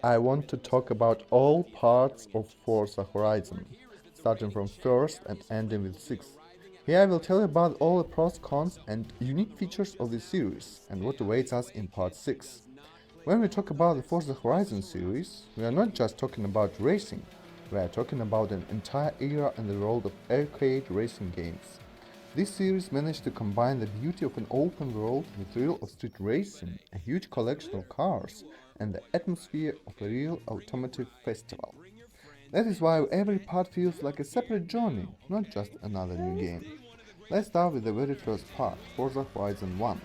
I want to talk about all parts of Forza Horizon, starting from first and ending with 6. Here I will tell you about all the pros, cons, and unique features of this series and what awaits us in part 6. When we talk about the Forza Horizon series, we are not just talking about racing, we are talking about an entire era in the world of arcade racing games. This series managed to combine the beauty of an open world, the thrill of street racing, a huge collection of cars, and the atmosphere of a real automotive festival. That is why every part feels like a separate journey, not just another new game. Let's start with the very first part, Forza Horizon 1.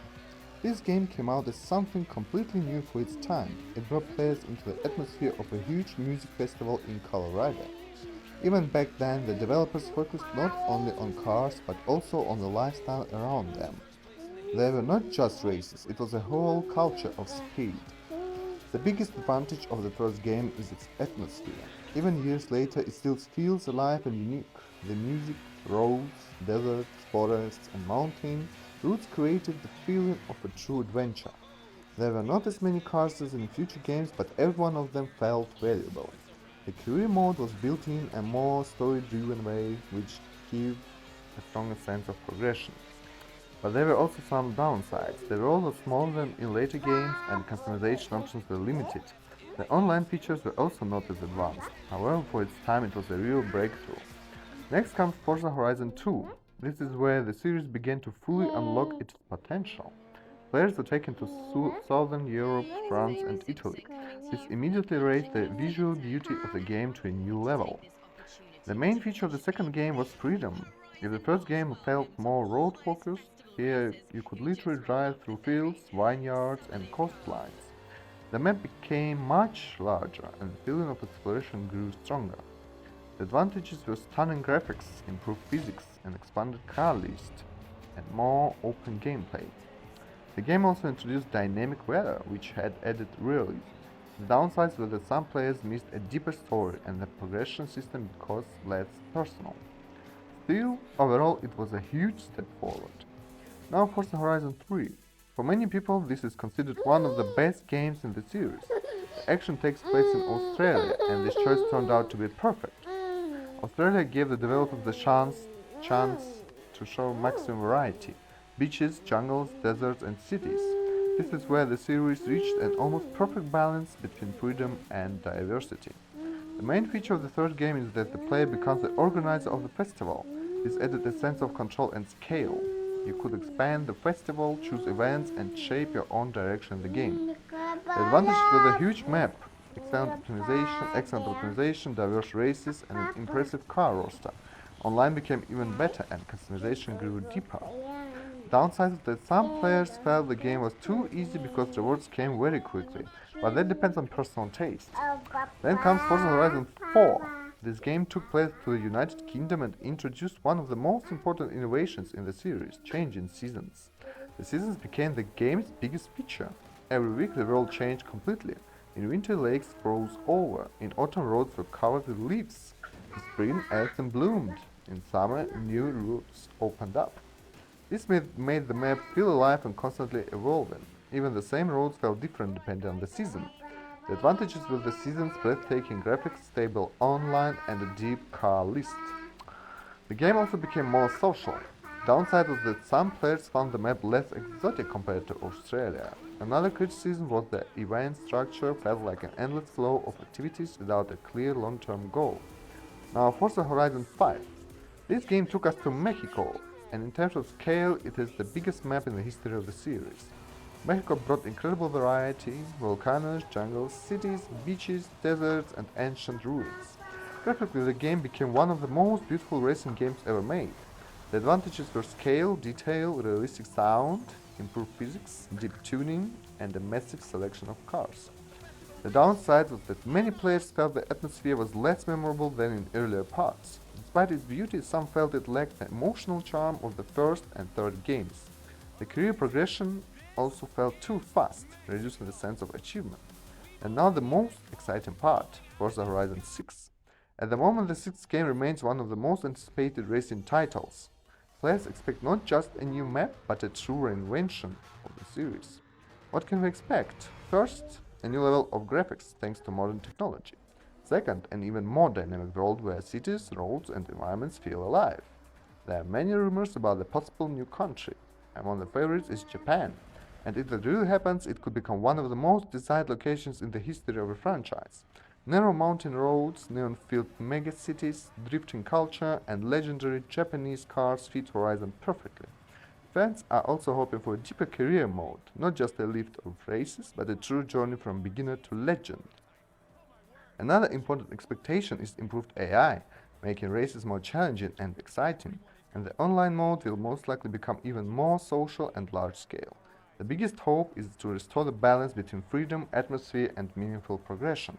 This game came out as something completely new for its time. It brought players into the atmosphere of a huge music festival in Colorado. Even back then, the developers focused not only on cars but also on the lifestyle around them. They were not just races, it was a whole culture of speed. The biggest advantage of the first game is its atmosphere. Even years later, it still feels alive and unique. The music, roads, deserts, forests, and mountain routes created the feeling of a true adventure. There were not as many cars as in future games, but every one of them felt valuable. The career mode was built in a more story-driven way, which gave a stronger sense of progression. But there were also some downsides. The world was smaller than in later games and customization options were limited. The online features were also not as advanced. However, for its time it was a real breakthrough. Next comes Forza Horizon 2. This is where the series began to fully unlock its potential. Players were taken to Southern Europe, France and Italy. This immediately raised the visual beauty of the game to a new level. The main feature of the second game was freedom. If the first game felt more road-focused, here you could literally drive through fields, vineyards and coastlines. The map became much larger and the feeling of exploration grew stronger. The advantages were stunning graphics, improved physics, an expanded car list, and more open gameplay. The game also introduced dynamic weather, which had added realism. The downsides were that some players missed a deeper story and the progression system becomes less personal. Still, overall, it was a huge step forward. Now Forza Horizon 3. For many people, this is considered one of the best games in the series. The action takes place in Australia, and this choice turned out to be perfect. Australia gave the developers the chance to show maximum variety: beaches, jungles, deserts, and cities. This is where the series reached an almost perfect balance between freedom and diversity. The main feature of the third game is that the player becomes the organizer of the festival. This added a sense of control and scale. You could expand the festival, choose events, and shape your own direction in the game. The advantage was a huge map, excellent optimization, diverse races, and an impressive car roster. Online became even better and customization grew deeper. Downside is that some players felt the game was too easy because rewards came very quickly, but that depends on personal taste. Then comes Forza Horizon 4. This game took place to the United Kingdom and introduced one of the most important innovations in the series, changing seasons. The seasons became the game's biggest feature. Every week the world changed completely. In winter lakes froze over, in autumn roads were covered with leaves. In spring everything bloomed, in summer new routes opened up. This made the map feel alive and constantly evolving. Even the same roads felt different depending on the season. The advantages were the season's breathtaking graphics, stable online, and a deep car list. The game also became more social. Downside was that some players found the map less exotic compared to Australia. Another criticism was that event structure felt like an endless flow of activities without a clear long-term goal. Now Forza Horizon 5. This game took us to Mexico, and in terms of scale, it is the biggest map in the history of the series. Mexico brought incredible variety: volcanoes, jungles, cities, beaches, deserts, and ancient ruins. Graphically, the game became one of the most beautiful racing games ever made. The advantages were scale, detail, realistic sound, improved physics, deep tuning, and a massive selection of cars. The downside was that many players felt the atmosphere was less memorable than in earlier parts. Despite its beauty, some felt it lacked the emotional charm of the first and third games. The career progression also felt too fast, reducing the sense of achievement. And now the most exciting part, Forza Horizon 6. At the moment, the sixth game remains one of the most anticipated racing titles. Players expect not just a new map, but a true reinvention of the series. What can we expect? First, a new level of graphics thanks to modern technology. Second, an even more dynamic world where cities, roads, and environments feel alive. There are many rumors about a possible new country, and one of the favorites is Japan. And if that really happens, it could become one of the most desired locations in the history of the franchise. Narrow mountain roads, neon-filled megacities, drifting culture, and legendary Japanese cars fit Horizon perfectly. Fans are also hoping for a deeper career mode, not just a lift of races, but a true journey from beginner to legend. Another important expectation is improved AI, making races more challenging and exciting, and the online mode will most likely become even more social and large scale. The biggest hope is to restore the balance between freedom, atmosphere, and meaningful progression.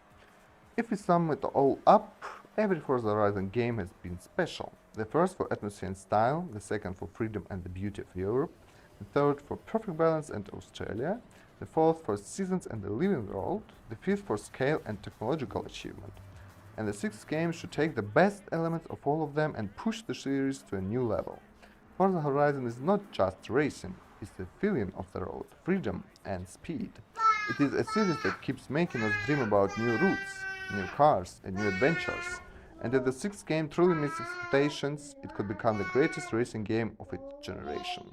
If we sum it all up, every Forza Horizon game has been special. The first for atmosphere and style, the second for freedom and the beauty of Europe, the third for perfect balance and Australia, the fourth for seasons and the living world, the fifth for scale and technological achievement. And the sixth game should take the best elements of all of them and push the series to a new level. Forza Horizon is not just racing, it's the feeling of the road, freedom, and speed. It is a series that keeps making us dream about new routes, new cars, and new adventures. And if the sixth game truly meets expectations, it could become the greatest racing game of its generation.